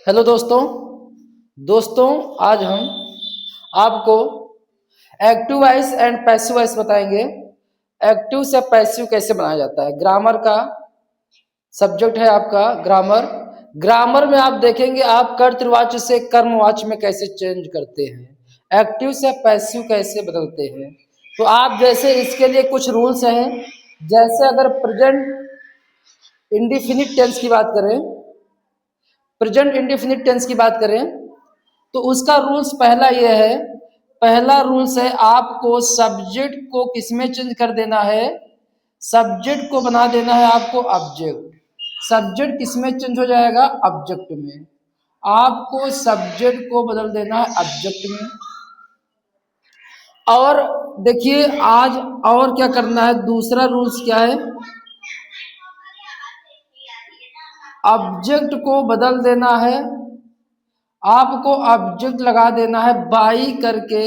Hello दोस्तों। आज हम आपको active voice and passive voice बताएंगे। एक्टिव से पैसिव कैसे बनाया जाता है। ग्रामर का सब्जेक्ट है आपका ग्रामर। ग्रामर में आप देखेंगे आप कर्तृवाच्य से कर्मवाच्य में कैसे चेंज करते हैं, एक्टिव से पैसिव कैसे बदलते हैं। तो आप जैसे इसके लिए कुछ रूल्स हैं। जैसे अगर प्रेजेंट इंडिफिनिट टेंस की बात करें, प्रेजेंट इंडिफिनिट टेंस की बात करें तो उसका रूल्स पहला रूल्स है आपको सब्जेक्ट को किसमें चेंज कर देना है। सब्जेक्ट को बना देना है आपको ऑब्जेक्ट। सब्जेक्ट किसमें चेंज हो जाएगा, ऑब्जेक्ट में। आपको सब्जेक्ट को बदल देना है ऑब्जेक्ट में। और देखिए आज और क्या करना है, दूसरा रूल्स क्या है, ऑब्जेक्ट को बदल देना है। आपको ऑब्जेक्ट लगा देना है बाई करके,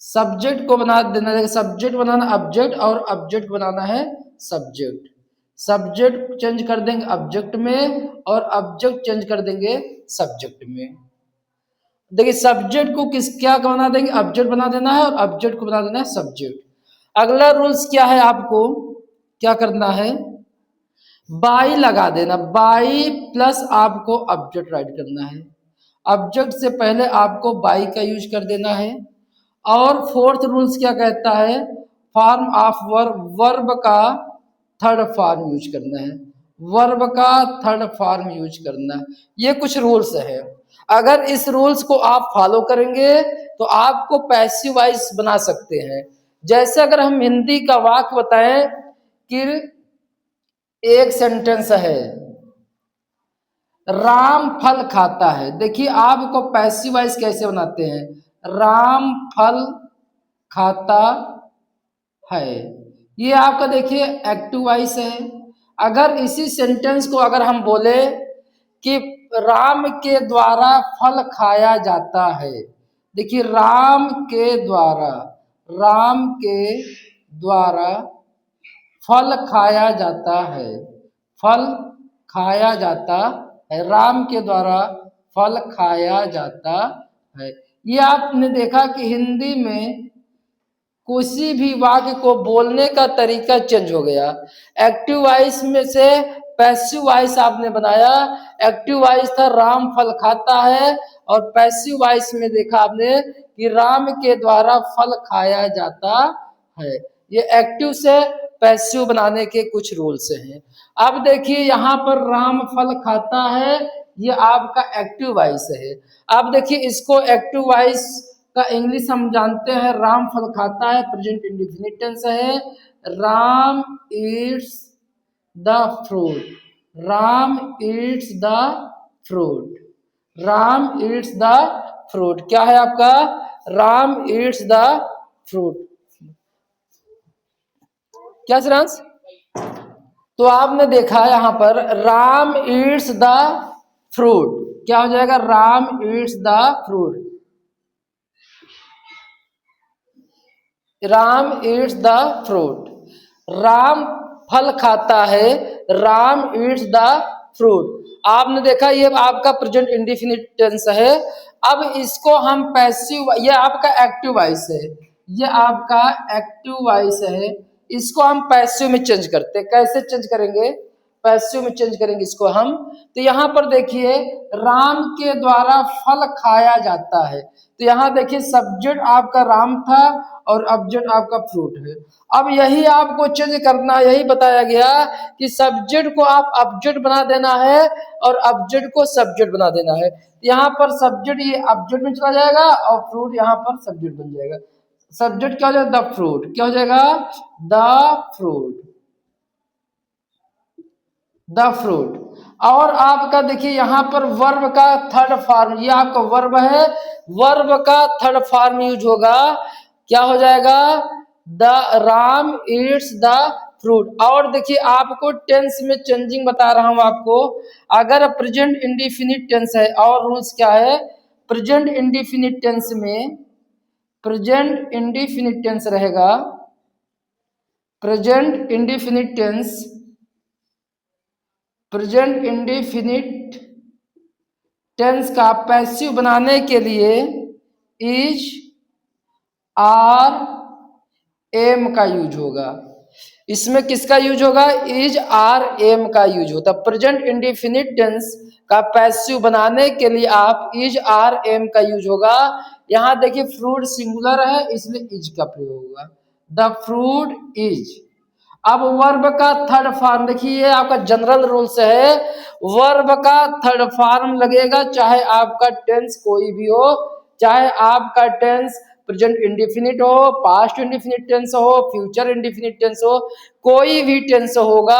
सब्जेक्ट को बना देना है। सब्जेक्ट बनाना ऑब्जेक्ट और ऑब्जेक्ट बनाना है सब्जेक्ट। सब्जेक्ट चेंज कर देंगे ऑब्जेक्ट में और ऑब्जेक्ट चेंज कर देंगे सब्जेक्ट में। देखिए सब्जेक्ट को क्या बना देंगे, ऑब्जेक्ट बना देना है और ऑब्जेक्ट को बना देना है सब्जेक्ट। अगला रूल्स क्या है, आपको क्या करना है, बाई लगा देना। बाई प्लस आपको ऑब्जेक्ट राइट करना है। ऑब्जेक्ट से पहले आपको बाई का यूज कर देना है। और फोर्थ रूल्स क्या कहता है, फॉर्म ऑफ वर्ब का थर्ड फॉर्म यूज करना है। वर्ब का थर्ड फॉर्म यूज करना है। ये कुछ रूल्स है। अगर इस रूल्स को आप फॉलो करेंगे तो आपको पैसिव वॉइस बना सकते हैं। जैसे अगर हम हिंदी का वाक्य बताएं कि एक सेंटेंस है, राम फल खाता है। देखिए आपको पैसिव वॉइस कैसे बनाते हैं, राम फल खाता है। ये आपका देखिए एक्टिव वॉइस है। अगर इसी सेंटेंस को अगर हम बोले कि राम के द्वारा फल खाया जाता है। देखिए राम के द्वारा फल खाया जाता है। फल खाया जाता है, राम के द्वारा फल खाया जाता है। ये आपने देखा कि हिंदी में किसी भी वाक्य को बोलने का तरीका चेंज हो गया। एक्टिव वॉइस में से पैसिव वॉइस आपने बनाया। एक्टिव वॉइस था राम फल खाता है और पैसिव वॉइस में देखा आपने कि राम के द्वारा फल खाया जाता है। ये एक्टिव से पैसिव बनाने के कुछ रूल्स हैं। अब देखिए यहाँ पर राम फल खाता है, ये आपका एक्टिव वॉइस है। अब देखिए इसको एक्टिव वॉइस का इंग्लिश हम जानते हैं, राम फल खाता है, प्रेजेंट इंडेफिनिट टेंस है। Ram eats the fruit, Ram eats the fruit, Ram eats the fruit. क्या है आपका, राम ईट्स द फ्रूट। क्या सिरांश, तो आपने देखा यहां पर राम ईट्स द फ्रूट, क्या हो जाएगा, Ram eats the fruit, Ram eats the fruit. Ram फल खाता है, राम ईट्स द फ्रूट। आपने देखा ये आपका प्रेजेंट इंडेफिनिट टेंस है। अब इसको हम पैसिव, ये आपका एक्टिव वॉइस है, ये आपका एक्टिव वॉइस है। इसको हम पैसिव में चेंज करते हैं। कैसे चेंज करेंगे, पैसिव में चेंज करेंगे इसको हम। तो यहाँ पर देखिए राम के द्वारा फल खाया जाता है। तो यहाँ देखिए सब्जेक्ट आपका राम था और ऑब्जेक्ट आपका फ्रूट है। अब यही आपको चेंज करना, यही बताया गया कि सब्जेक्ट को आप ऑब्जेक्ट बना देना है और ऑब्जेक्ट को सब्जेक्ट बना देना है। यहाँ पर सब्जेक्ट ये ऑब्जेक्ट में चला जाएगा और फ्रूट यहाँ पर सब्जेक्ट बन जाएगा। सब्जेक्ट क्या हो जाएगा, द फ्रूट, क्या हो जाएगा, द फ्रूट, द फ्रूट। और आपका देखिए यहाँ पर वर्ब का थर्ड फॉर्म, ये आपका वर्ब है, वर्ब का थर्ड फॉर्म यूज होगा। क्या हो जाएगा, the Ram eats the fruit. और देखिए आपको टेंस में चेंजिंग बता रहा हूं आपको। अगर प्रेजेंट इंडिफिनिट टेंस है, और रूल्स क्या है, प्रेजेंट इंडिफिनिट टेंस में, प्रेजेंट इंडिफिनिट टेंस रहेगा, present indefinite tense, present indefinite tense का पैसिव बनाने के लिए इज आर एम का यूज होगा। इसमें किसका यूज होगा? इज आर एम का यूज होता है। प्रेजेंट इंडेफिनिट टेंस का पैसिव बनाने के लिए आप इज आर एम का यूज होगा। यहां देखिए फ्रूट सिंगुलर है इसलिए इज का प्रयोग होगा। The fruit is. अब वर्ब का थर्ड फॉर्म देखिए, आपका जनरल रूल्स है, वर्ब का थर्ड फॉर्म लगेगा चाहे आपका टेंस कोई भी हो, चाहे आपका टेंस प्रेजेंट इंडेफिनिट हो, पास्ट इंडेफिनिट टेंस हो, फ्यूचर इंडेफिनिट टेंस हो, कोई भी टेंस होगा,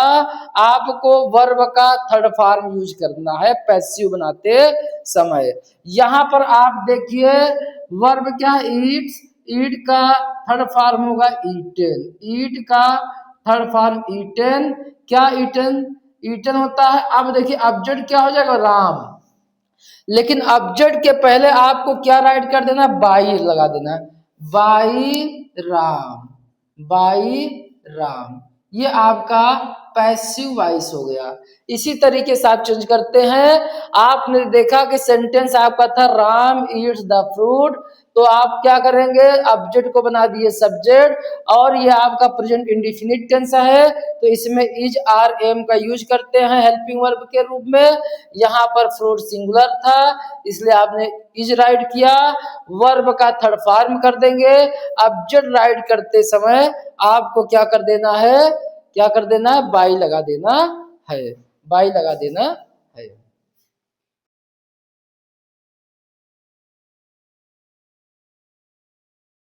आपको वर्ब का थर्ड फॉर्म यूज करना है पैसिव बनाते समय। यहां पर आप देखिए वर्ब क्या है? ईट्स, ईट का थर्ड फॉर्म होगा ईटेन, ईट का थर्ड फॉर्म ईटेन। क्या ईटेन? ईटेन होता है। अब देखिए ऑब्जेक्ट क्या हो जाएगा? राम। लेकिन ऑब्जेक्ट के पहले आपको क्या राइट कर देना? बाई लगा देना है। बाई राम, बाई राम, ये आपका पैसिव वॉइस हो गया। इसी तरीके से आप चेंज करते हैं। आपने देखा कि सेंटेंस आपका था राम ईट्स द फ्रूट, तो आप क्या करेंगे? ऑब्जेक्ट को बना दिए सब्जेक्ट, और ये आपका प्रेजेंट इंडेफिनिट टेंस है तो इसमें इज आर एम का यूज करते हैं हेल्पिंग वर्ब के रूप में। यहाँ पर फ्रूट सिंगुलर था इसलिए आपने इज राइट किया। वर्ब का थर्ड फॉर्म कर देंगे। ऑब्जेक्ट राइट करते समय आपको क्या कर देना है? क्या कर देना है? बाई लगा देना है, बाई लगा देना